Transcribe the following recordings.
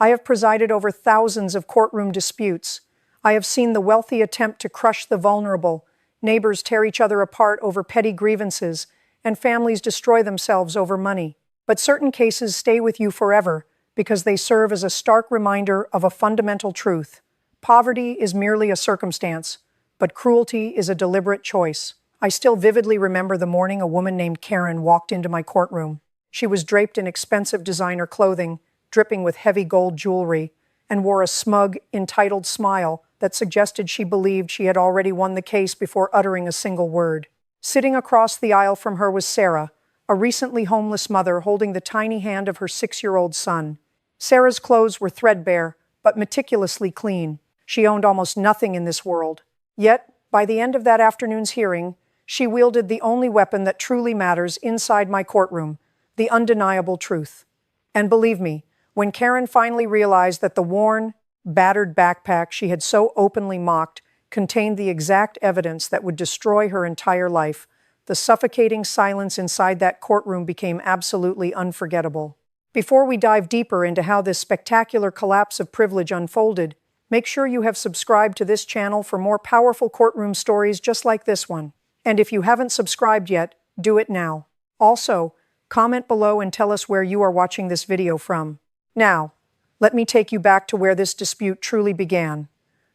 I have presided over thousands of courtroom disputes. I have seen the wealthy attempt to crush the vulnerable, neighbors tear each other apart over petty grievances, and families destroy themselves over money. But certain cases stay with you forever because they serve as a stark reminder of a fundamental truth. Poverty is merely a circumstance, but cruelty is a deliberate choice. I still vividly remember the morning a woman named Karen walked into my courtroom. She was draped in expensive designer clothing, dripping with heavy gold jewelry, and wore a smug, entitled smile that suggested she believed she had already won the case before uttering a single word. Sitting across the aisle from her was Sarah, a recently homeless mother holding the tiny hand of her 6-year-old son. Sarah's clothes were threadbare, but meticulously clean. She owned almost nothing in this world. Yet, by the end of that afternoon's hearing, she wielded the only weapon that truly matters inside my courtroom, the undeniable truth. And believe me, when Karen finally realized that the worn, battered backpack she had so openly mocked contained the exact evidence that would destroy her entire life, the suffocating silence inside that courtroom became absolutely unforgettable. Before we dive deeper into how this spectacular collapse of privilege unfolded, make sure you have subscribed to this channel for more powerful courtroom stories just like this one. And if you haven't subscribed yet, do it now. Also, comment below and tell us where you are watching this video from. Now, let me take you back to where this dispute truly began.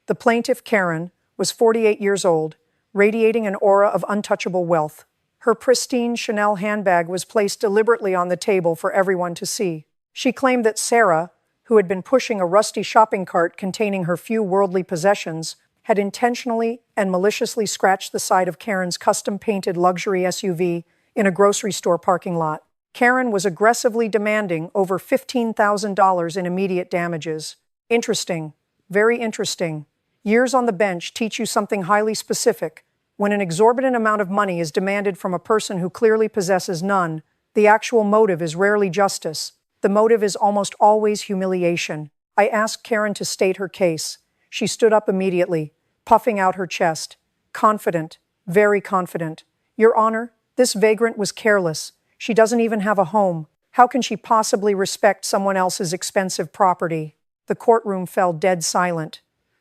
The plaintiff, Karen, was 48 years old, radiating an aura of untouchable wealth. Her pristine Chanel handbag was placed deliberately on the table for everyone to see. She claimed that Sarah, who had been pushing a rusty shopping cart containing her few worldly possessions, had intentionally and maliciously scratched the side of Karen's custom-painted luxury SUV in a grocery store parking lot. Karen was aggressively demanding over $15,000 in immediate damages. Interesting. Very interesting. Years on the bench teach you something highly specific. When an exorbitant amount of money is demanded from a person who clearly possesses none, the actual motive is rarely justice. The motive is almost always humiliation. I asked Karen to state her case. She stood up immediately, puffing out her chest. Confident, very confident. Your Honor, this vagrant was careless. She doesn't even have a home. How can she possibly respect someone else's expensive property? The courtroom fell dead silent.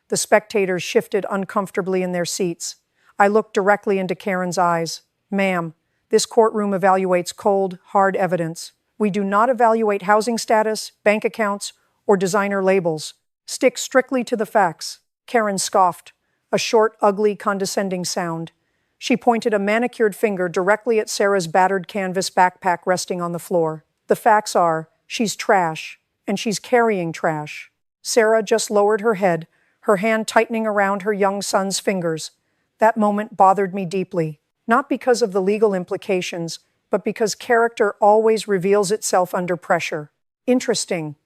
The spectators shifted uncomfortably in their seats. I looked directly into Karen's eyes. Ma'am, this courtroom evaluates cold, hard evidence. We do not evaluate housing status, bank accounts, or designer labels. Stick strictly to the facts. Karen scoffed, a short, ugly, condescending sound. She pointed a manicured finger directly at Sarah's battered canvas backpack resting on the floor. The facts are, she's trash, and she's carrying trash. Sarah just lowered her head, her hand tightening around her young son's fingers. That moment bothered me deeply, not because of the legal implications, but because character always reveals itself under pressure. Interesting.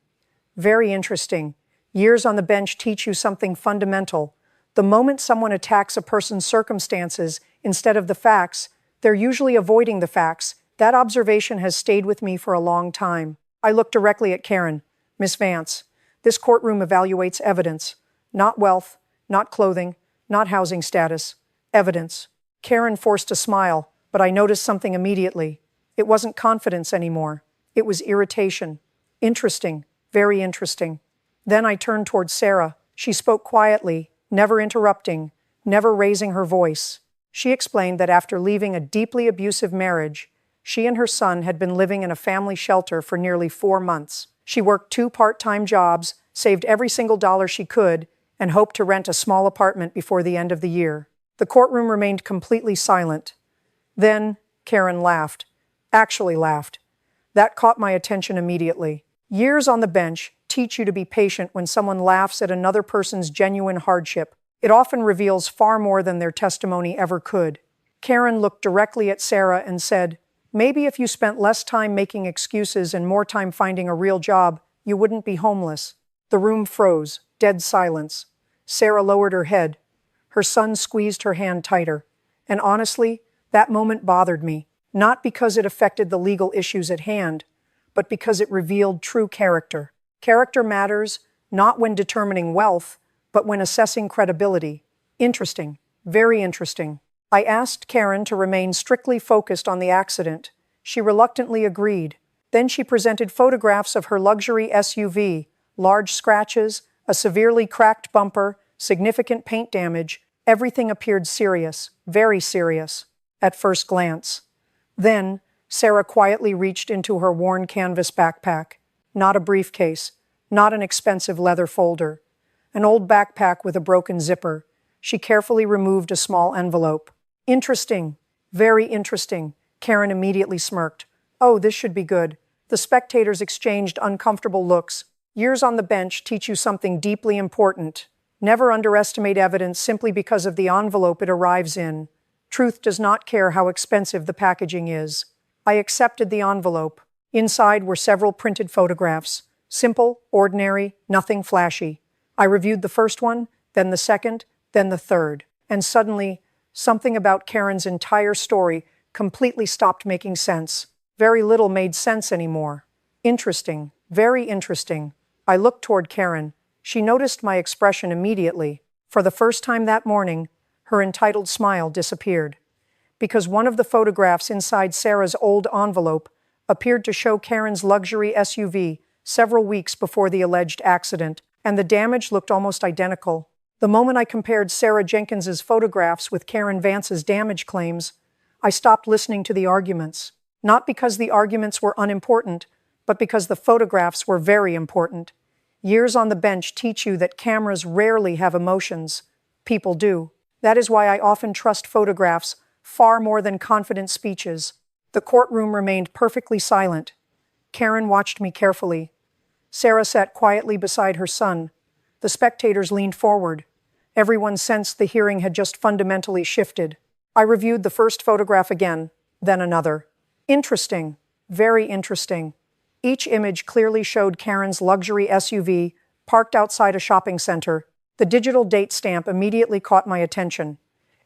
Very interesting. Years on the bench teach you something fundamental. The moment someone attacks a person's circumstances instead of the facts, they're usually avoiding the facts. That observation has stayed with me for a long time. I looked directly at Karen. Miss Vance, this courtroom evaluates evidence. Not wealth, not clothing, not housing status. Evidence. Karen forced a smile, but I noticed something immediately. It wasn't confidence anymore. It was irritation. Interesting. Very interesting. Then I turned towards Sarah. She spoke quietly, never interrupting, never raising her voice. She explained that after leaving a deeply abusive marriage, she and her son had been living in a family shelter for nearly 4 months. She worked 2 part-time jobs, saved every single dollar she could, and hoped to rent a small apartment before the end of the year. The courtroom remained completely silent. Then, Karen laughed. Actually laughed. That caught my attention immediately. Years on the bench teach you to be patient when someone laughs at another person's genuine hardship. It often reveals far more than their testimony ever could. Karen looked directly at Sarah and said, "Maybe if you spent less time making excuses and more time finding a real job, you wouldn't be homeless." The room froze, dead silence. Sarah lowered her head. Her son squeezed her hand tighter. And honestly, that moment bothered me, not because it affected the legal issues at hand, but because it revealed true character. Character matters not when determining wealth, but when assessing credibility. Interesting. Very interesting. I asked Karen to remain strictly focused on the accident. She reluctantly agreed. Then she presented photographs of her luxury SUV, Large scratches, a severely cracked bumper, significant paint damage, everything appeared serious, very serious, at first glance. Then, Sarah quietly reached into her worn canvas backpack. Not a briefcase, not an expensive leather folder. An old backpack with a broken zipper. She carefully removed a small envelope. Interesting. Very interesting. Karen immediately smirked. Oh, this should be good. The spectators exchanged uncomfortable looks. Years on the bench teach you something deeply important. Never underestimate evidence simply because of the envelope it arrives in. Truth does not care how expensive the packaging is. I accepted the envelope. Inside were several printed photographs. Simple, ordinary, nothing flashy. I reviewed the first one, then the second, then the third. And suddenly, something about Karen's entire story completely stopped making sense. Very little made sense anymore. Interesting. Very interesting. I looked toward Karen. She noticed my expression immediately. For the first time that morning, her entitled smile disappeared. Because one of the photographs inside Sarah's old envelope appeared to show Karen's luxury SUV several weeks before the alleged accident, and the damage looked almost identical. The moment I compared Sarah Jenkins's photographs with Karen Vance's damage claims, I stopped listening to the arguments. Not because the arguments were unimportant, but because the photographs were very important. Years on the bench teach you that cameras rarely have emotions. People do. That is why I often trust photographs far more than confident speeches. The courtroom remained perfectly silent. Karen watched me carefully. Sarah sat quietly beside her son. The spectators leaned forward. Everyone sensed the hearing had just fundamentally shifted. I reviewed the first photograph again, then another. Interesting. Very interesting. Each image clearly showed Karen's luxury SUV parked outside a shopping center. The digital date stamp immediately caught my attention.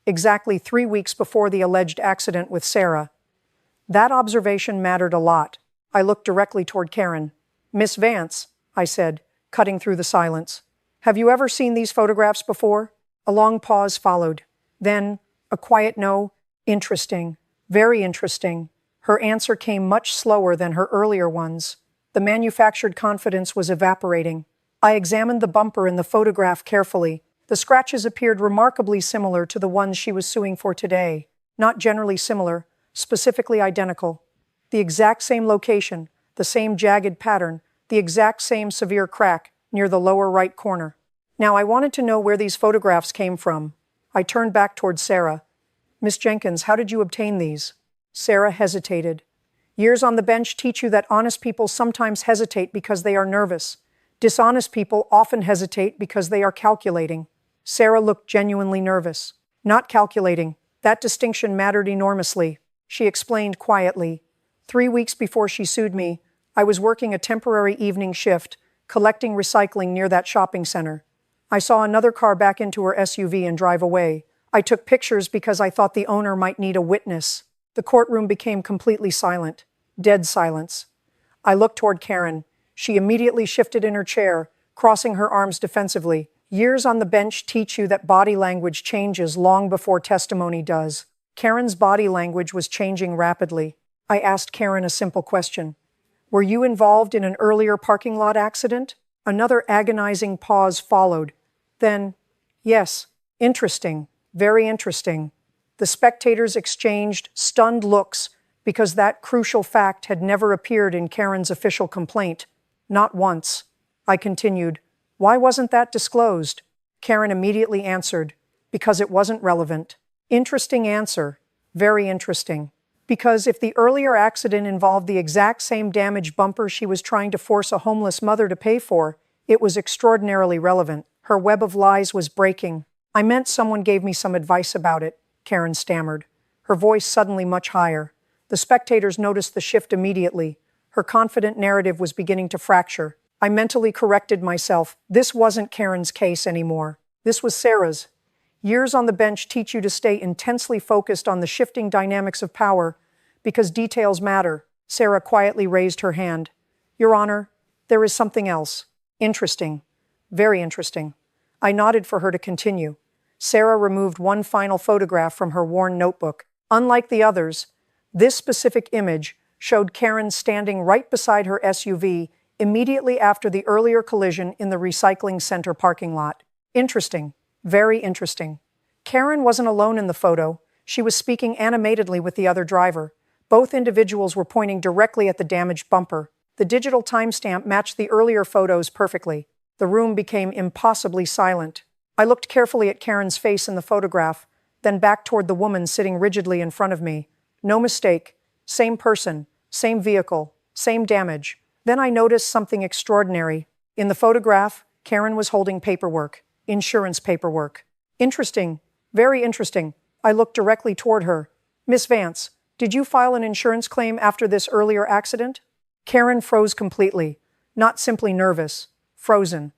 Exactly 3 weeks before the alleged accident with Sarah. That observation mattered a lot. I looked directly toward Karen. Miss Vance, I said, cutting through the silence. Have you ever seen these photographs before? A long pause followed. Then, a quiet no. Interesting. Very interesting. Her answer came much slower than her earlier ones. The manufactured confidence was evaporating. I examined the bumper in the photograph carefully. The scratches appeared remarkably similar to the ones she was suing for today. Not generally similar, specifically identical. The exact same location, the same jagged pattern, the exact same severe crack near the lower right corner. Now I wanted to know where these photographs came from. I turned back toward Sarah. Miss Jenkins, how did you obtain these? Sarah hesitated. Years on the bench teach you that honest people sometimes hesitate because they are nervous. Dishonest people often hesitate because they are calculating. Sarah looked genuinely nervous. Not calculating. That distinction mattered enormously. She explained quietly. 3 weeks before she sued me, I was working a temporary evening shift, collecting recycling near that shopping center. I saw another car back into her SUV and drive away. I took pictures because I thought the owner might need a witness. The courtroom became completely silent. Dead silence. I looked toward Karen. She immediately shifted in her chair, crossing her arms defensively. Years on the bench teach you that body language changes long before testimony does. Karen's body language was changing rapidly. I asked Karen a simple question. Were you involved in an earlier parking lot accident? Another agonizing pause followed. Then, yes. Interesting. Very interesting. The spectators exchanged stunned looks because that crucial fact had never appeared in Karen's official complaint. Not once. I continued. Why wasn't that disclosed? Karen immediately answered. Because it wasn't relevant. Interesting answer. Very interesting. Because if the earlier accident involved the exact same damaged bumper she was trying to force a homeless mother to pay for, it was extraordinarily relevant. Her web of lies was breaking. I meant someone gave me some advice about it, Karen stammered, her voice suddenly much higher. The spectators noticed the shift immediately. Her confident narrative was beginning to fracture. I mentally corrected myself. This wasn't Karen's case anymore. This was Sarah's. Years on the bench teach you to stay intensely focused on the shifting dynamics of power because details matter. Sarah quietly raised her hand. Your Honor, there is something else. Interesting. Very interesting. I nodded for her to continue. Sarah removed one final photograph from her worn notebook. Unlike the others, this specific image showed Karen standing right beside her SUV immediately after the earlier collision in the recycling center parking lot. Interesting. Very interesting. Karen wasn't alone in the photo. She was speaking animatedly with the other driver. Both individuals were pointing directly at the damaged bumper. The digital timestamp matched the earlier photos perfectly. The room became impossibly silent. I looked carefully at Karen's face in the photograph, then back toward the woman sitting rigidly in front of me. No mistake. Same person, same vehicle, same damage. Then I noticed something extraordinary. In the photograph, Karen was holding paperwork, insurance paperwork. Interesting, very interesting. I looked directly toward her. Miss Vance, did you file an insurance claim after this earlier accident? Karen froze completely, not simply nervous, frozen.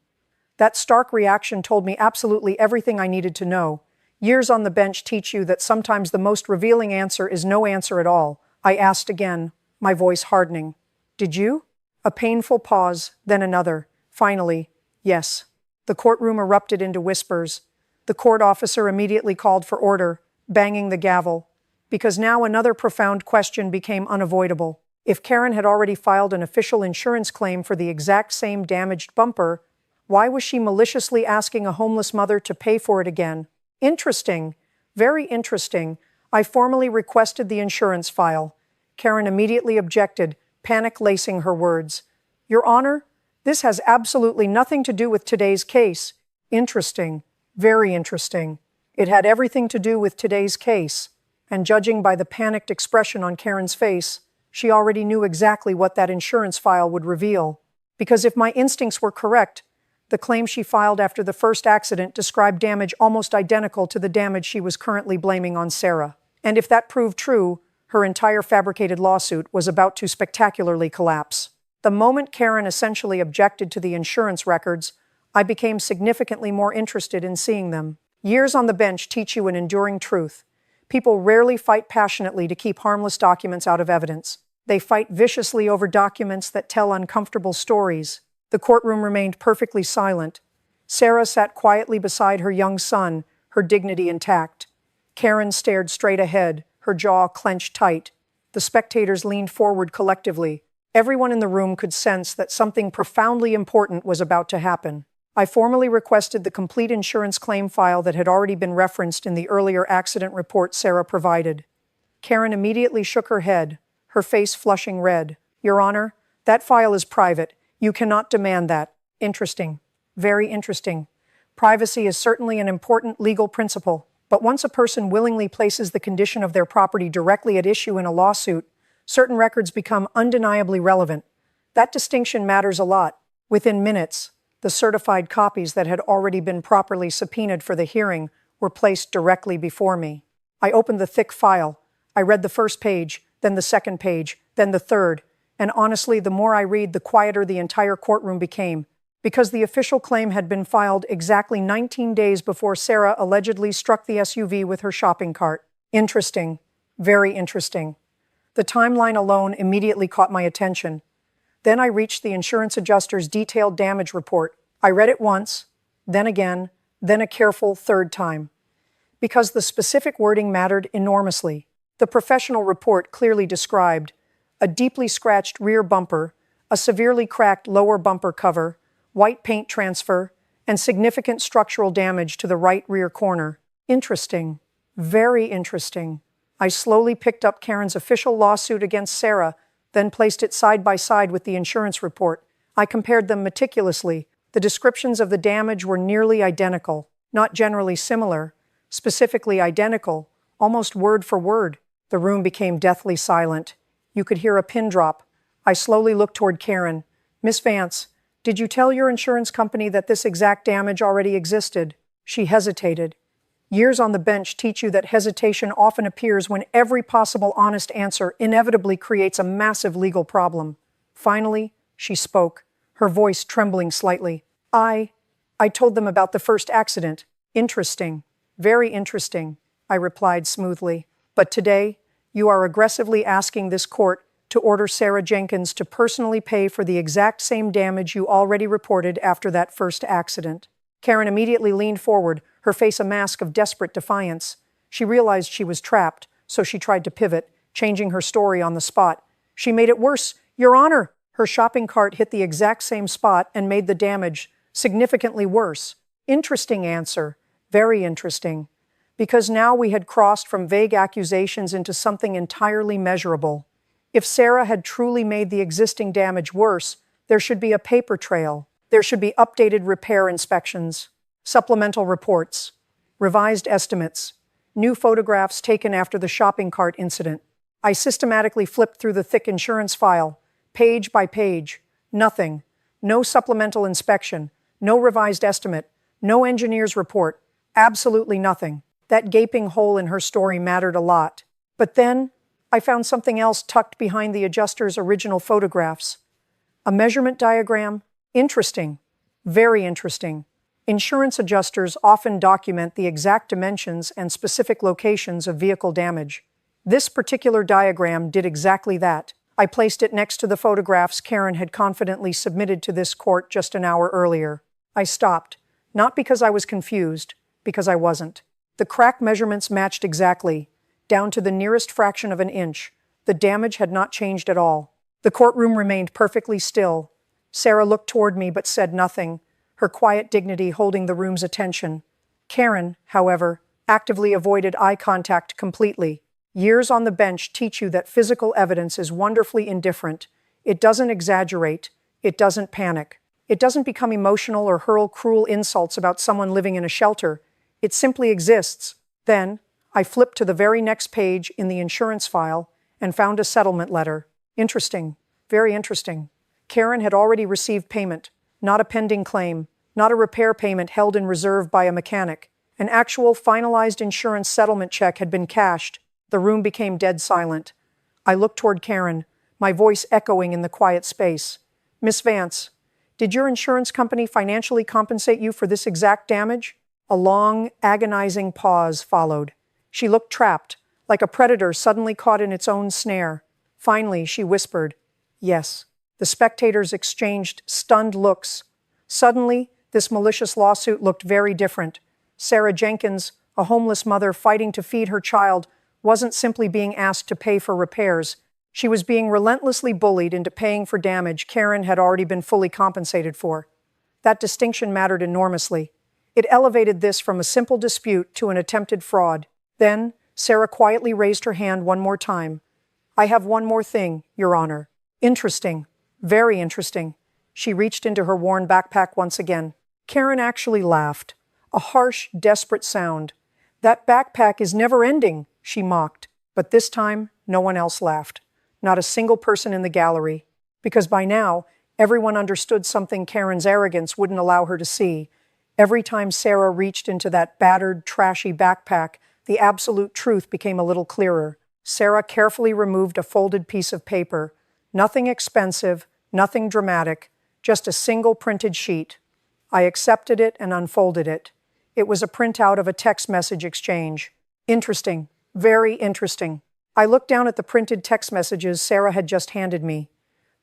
That stark reaction told me absolutely everything I needed to know. Years on the bench teach you that sometimes the most revealing answer is no answer at all. I asked again, my voice hardening. Did you? A painful pause, then another. Finally, yes. The courtroom erupted into whispers. The court officer immediately called for order, banging the gavel. Because now another profound question became unavoidable. If Karen had already filed an official insurance claim for the exact same damaged bumper, why was she maliciously asking a homeless mother to pay for it again? Interesting. Very interesting. I formally requested the insurance file. Karen immediately objected, panic-lacing her words. Your Honor, this has absolutely nothing to do with today's case. Interesting. Very interesting. It had everything to do with today's case. And judging by the panicked expression on Karen's face, she already knew exactly what that insurance file would reveal. Because if my instincts were correct, the claim she filed after the first accident described damage almost identical to the damage she was currently blaming on Sarah. And if that proved true, her entire fabricated lawsuit was about to spectacularly collapse. The moment Karen essentially objected to the insurance records, I became significantly more interested in seeing them. Years on the bench teach you an enduring truth. People rarely fight passionately to keep harmless documents out of evidence. They fight viciously over documents that tell uncomfortable stories. The courtroom remained perfectly silent. Sarah sat quietly beside her young son, her dignity intact. Karen stared straight ahead, her jaw clenched tight. The spectators leaned forward collectively. Everyone in the room could sense that something profoundly important was about to happen. I formally requested the complete insurance claim file that had already been referenced in the earlier accident report Sarah provided. Karen immediately shook her head, her face flushing red. Your Honor, that file is private. You cannot demand that. Interesting. Very interesting. Privacy is certainly an important legal principle, but once a person willingly places the condition of their property directly at issue in a lawsuit, certain records become undeniably relevant. That distinction matters a lot. Within minutes, the certified copies that had already been properly subpoenaed for the hearing were placed directly before me. I opened the thick file. I read the first page, then the second page, then the third, and honestly, the more I read, the quieter the entire courtroom became, because the official claim had been filed exactly 19 days before Sarah allegedly struck the SUV with her shopping cart. Interesting. Very interesting. The timeline alone immediately caught my attention. Then I reached the insurance adjuster's detailed damage report. I read it once, then again, then a careful third time. Because the specific wording mattered enormously. The professional report clearly described a deeply scratched rear bumper, a severely cracked lower bumper cover, white paint transfer, and significant structural damage to the right rear corner. Interesting. Very interesting. I slowly picked up Karen's official lawsuit against Sarah, then placed it side by side with the insurance report. I compared them meticulously. The descriptions of the damage were nearly identical, not generally similar, specifically identical, almost word for word. The room became deathly silent. You could hear a pin drop. I slowly looked toward Karen. Miss Vance, did you tell your insurance company that this exact damage already existed? She hesitated. Years on the bench teach you that hesitation often appears when every possible honest answer inevitably creates a massive legal problem. Finally, she spoke, her voice trembling slightly. I told them about the first accident. Interesting. Very interesting, I replied smoothly. But today, you are aggressively asking this court to order Sarah Jenkins to personally pay for the exact same damage you already reported after that first accident. Karen immediately leaned forward, her face a mask of desperate defiance. She realized she was trapped, so she tried to pivot, changing her story on the spot. She made it worse. Your Honor, Her shopping cart hit the exact same spot and made the damage significantly worse. Interesting answer. Very interesting. Because now we had crossed from vague accusations into something entirely measurable. If Sarah had truly made the existing damage worse, there should be a paper trail. There should be updated repair inspections, supplemental reports, revised estimates, new photographs taken after the shopping cart incident. I systematically flipped through the thick insurance file, page by page. Nothing. No supplemental inspection, no revised estimate, no engineer's report. Absolutely nothing. That gaping hole in her story mattered a lot. But then, I found something else tucked behind the adjuster's original photographs. A measurement diagram. Interesting. Very interesting. Insurance adjusters often document the exact dimensions and specific locations of vehicle damage. This particular diagram did exactly that. I placed it next to the photographs Karen had confidently submitted to this court just an hour earlier. I stopped, not because I was confused, because I wasn't. The crack measurements matched exactly, down to the nearest fraction of an inch. The damage had not changed at all. The courtroom remained perfectly still. Sarah looked toward me but said nothing, her quiet dignity holding the room's attention. Karen, however, actively avoided eye contact completely. Years on the bench teach you that physical evidence is wonderfully indifferent. It doesn't exaggerate. It doesn't panic. It doesn't become emotional or hurl cruel insults about someone living in a shelter. It simply exists. Then, I flipped to the very next page in the insurance file and found a settlement letter. Interesting. Very interesting. Karen had already received payment. Not a pending claim. Not a repair payment held in reserve by a mechanic. An actual finalized insurance settlement check had been cashed. The room became dead silent. I looked toward Karen, my voice echoing in the quiet space. Miss Vance, did your insurance company financially compensate you for this exact damage? A long, agonizing pause followed. She looked trapped, like a predator suddenly caught in its own snare. Finally, she whispered, yes. The spectators exchanged stunned looks. Suddenly, this malicious lawsuit looked very different. Sarah Jenkins, a homeless mother fighting to feed her child, wasn't simply being asked to pay for repairs. She was being relentlessly bullied into paying for damage Karen had already been fully compensated for. That distinction mattered enormously. It elevated this from a simple dispute to an attempted fraud. Then, Sarah quietly raised her hand one more time. I have one more thing, Your Honor. Interesting. Very interesting. She reached into her worn backpack once again. Karen actually laughed. A harsh, desperate sound. That backpack is never ending, she mocked. But this time, no one else laughed. Not a single person in the gallery. Because by now, everyone understood something Karen's arrogance wouldn't allow her to see. Every time Sarah reached into that battered, trashy backpack, the absolute truth became a little clearer. Sarah carefully removed a folded piece of paper. Nothing expensive, nothing dramatic, just a single printed sheet. I accepted it and unfolded it. It was a printout of a text message exchange. Interesting. Very interesting. I looked down at the printed text messages Sarah had just handed me.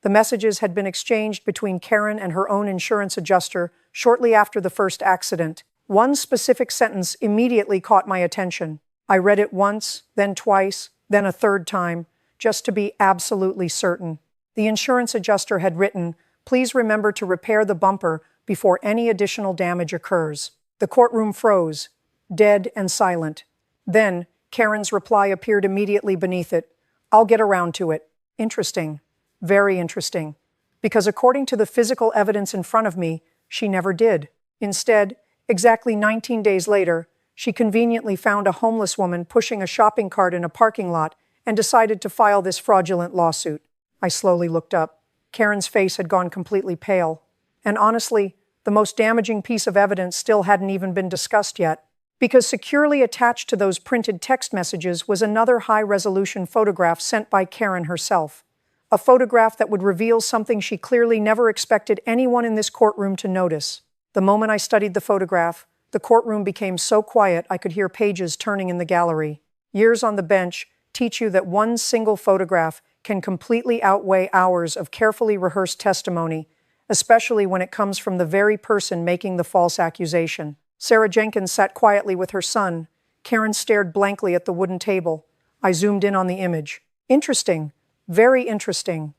The messages had been exchanged between Karen and her own insurance adjuster shortly after the first accident. One specific sentence immediately caught my attention. I read it once, then twice, then a third time, just to be absolutely certain. The insurance adjuster had written, "Please remember to repair the bumper before any additional damage occurs." The courtroom froze, dead and silent. Then, Karen's reply appeared immediately beneath it. "I'll get around to it." Interesting. Very interesting. Because according to the physical evidence in front of me, she never did. Instead, exactly 19 days later, she conveniently found a homeless woman pushing a shopping cart in a parking lot and decided to file this fraudulent lawsuit. I slowly looked up. Karen's face had gone completely pale. And honestly, the most damaging piece of evidence still hadn't even been discussed yet. Because securely attached to those printed text messages was another high-resolution photograph sent by Karen herself. A photograph that would reveal something she clearly never expected anyone in this courtroom to notice. The moment I studied the photograph, the courtroom became so quiet I could hear pages turning in the gallery. Years on the bench teach you that one single photograph can completely outweigh hours of carefully rehearsed testimony, especially when it comes from the very person making the false accusation. Sarah Jenkins sat quietly with her son. Karen stared blankly at the wooden table. I zoomed in on the image. Interesting. Very interesting.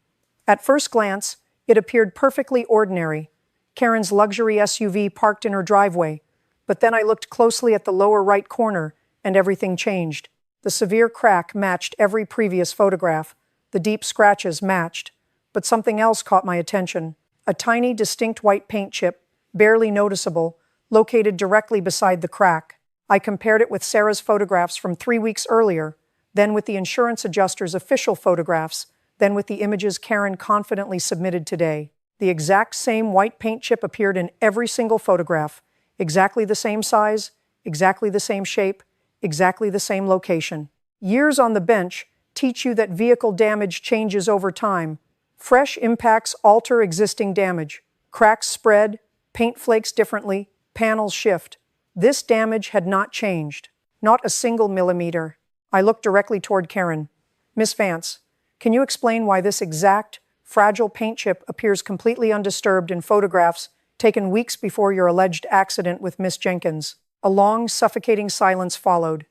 At first glance, It appeared perfectly ordinary. Karen's luxury SUV parked in her driveway. But then I looked closely at the lower right corner, and everything changed. The severe crack matched every previous photograph. The deep scratches matched. But something else caught my attention. A tiny, distinct white paint chip, barely noticeable, located directly beside the crack. I compared it with Sarah's photographs from 3 weeks earlier, then with the insurance adjuster's official photographs, then with the images Karen confidently submitted today. The exact same white paint chip appeared in every single photograph. Exactly the same size, exactly the same shape, exactly the same location. Years on the bench teach you that vehicle damage changes over time. Fresh impacts alter existing damage. Cracks spread, paint flakes differently, panels shift. This damage had not changed. Not a single millimeter. I looked directly toward Karen. Miss Vance, can you explain why this exact, fragile paint chip appears completely undisturbed in photographs taken weeks before your alleged accident with Miss Jenkins? A long, suffocating silence followed.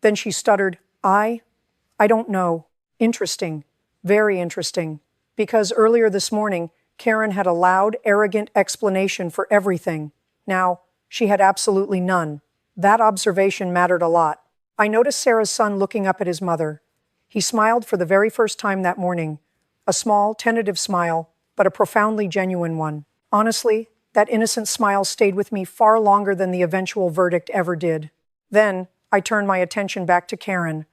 Then she stuttered, I don't know. Interesting. Very interesting. Because earlier this morning, Karen had a loud, arrogant explanation for everything. Now, she had absolutely none. That observation mattered a lot. I noticed Sarah's son looking up at his mother. He smiled for the very first time that morning. A small, tentative smile, but a profoundly genuine one. Honestly, that innocent smile stayed with me far longer than the eventual verdict ever did. Then, I turned my attention back to Karen.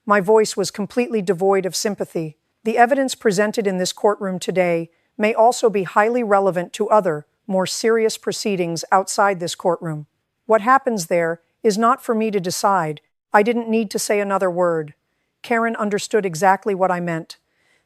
My voice was completely devoid of sympathy. The evidence presented in this courtroom today may also be highly relevant to other, more serious proceedings outside this courtroom. What happens there is not for me to decide. I didn't need to say another word. Karen understood exactly what I meant.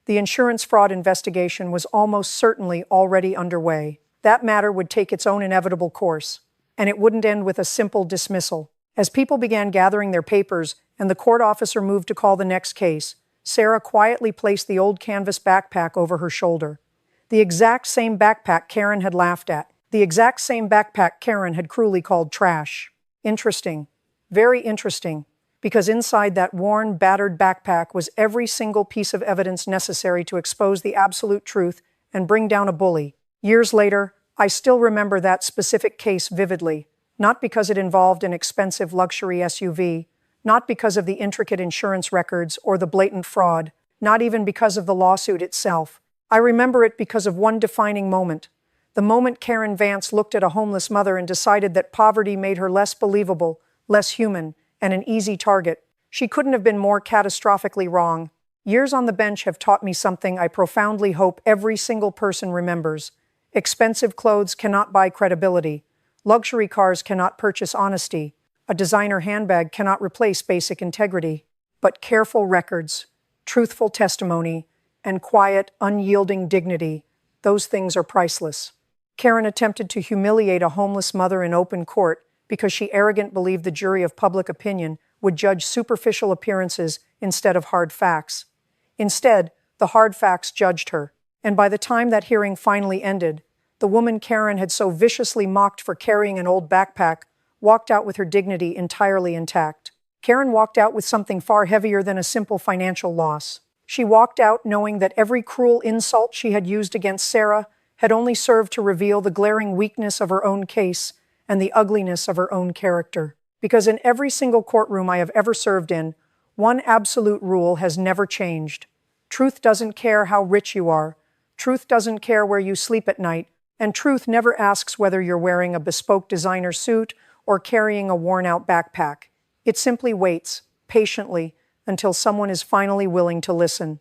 The insurance fraud investigation was almost certainly already underway. That matter would take its own inevitable course, and it wouldn't end with a simple dismissal. As people began gathering their papers and the court officer moved to call the next case, Sarah quietly placed the old canvas backpack over her shoulder. The exact same backpack Karen had laughed at. The exact same backpack Karen had cruelly called trash. Interesting. Very interesting. Because inside that worn, battered backpack was every single piece of evidence necessary to expose the absolute truth and bring down a bully. Years later, I still remember that specific case vividly. Not because it involved an expensive luxury SUV, not because of the intricate insurance records or the blatant fraud, not even because of the lawsuit itself. I remember it because of one defining moment. The moment Karen Vance looked at a homeless mother and decided that poverty made her less believable, less human, and an easy target. She couldn't have been more catastrophically wrong. Years on the bench have taught me something I profoundly hope every single person remembers. Expensive clothes cannot buy credibility. Luxury cars cannot purchase honesty. A designer handbag cannot replace basic integrity. But careful records, truthful testimony, and quiet, unyielding dignity, those things are priceless. Karen attempted to humiliate a homeless mother in open court because she arrogantly believed the jury of public opinion would judge superficial appearances instead of hard facts. Instead, the hard facts judged her. And by the time that hearing finally ended, the woman Karen had so viciously mocked for carrying an old backpack walked out with her dignity entirely intact. Karen walked out with something far heavier than a simple financial loss. She walked out knowing that every cruel insult she had used against Sarah had only served to reveal the glaring weakness of her own case and the ugliness of her own character. Because in every single courtroom I have ever served in, one absolute rule has never changed. Truth doesn't care how rich you are. Truth doesn't care where you sleep at night. And truth never asks whether you're wearing a bespoke designer suit or carrying a worn-out backpack. It simply waits, patiently, until someone is finally willing to listen.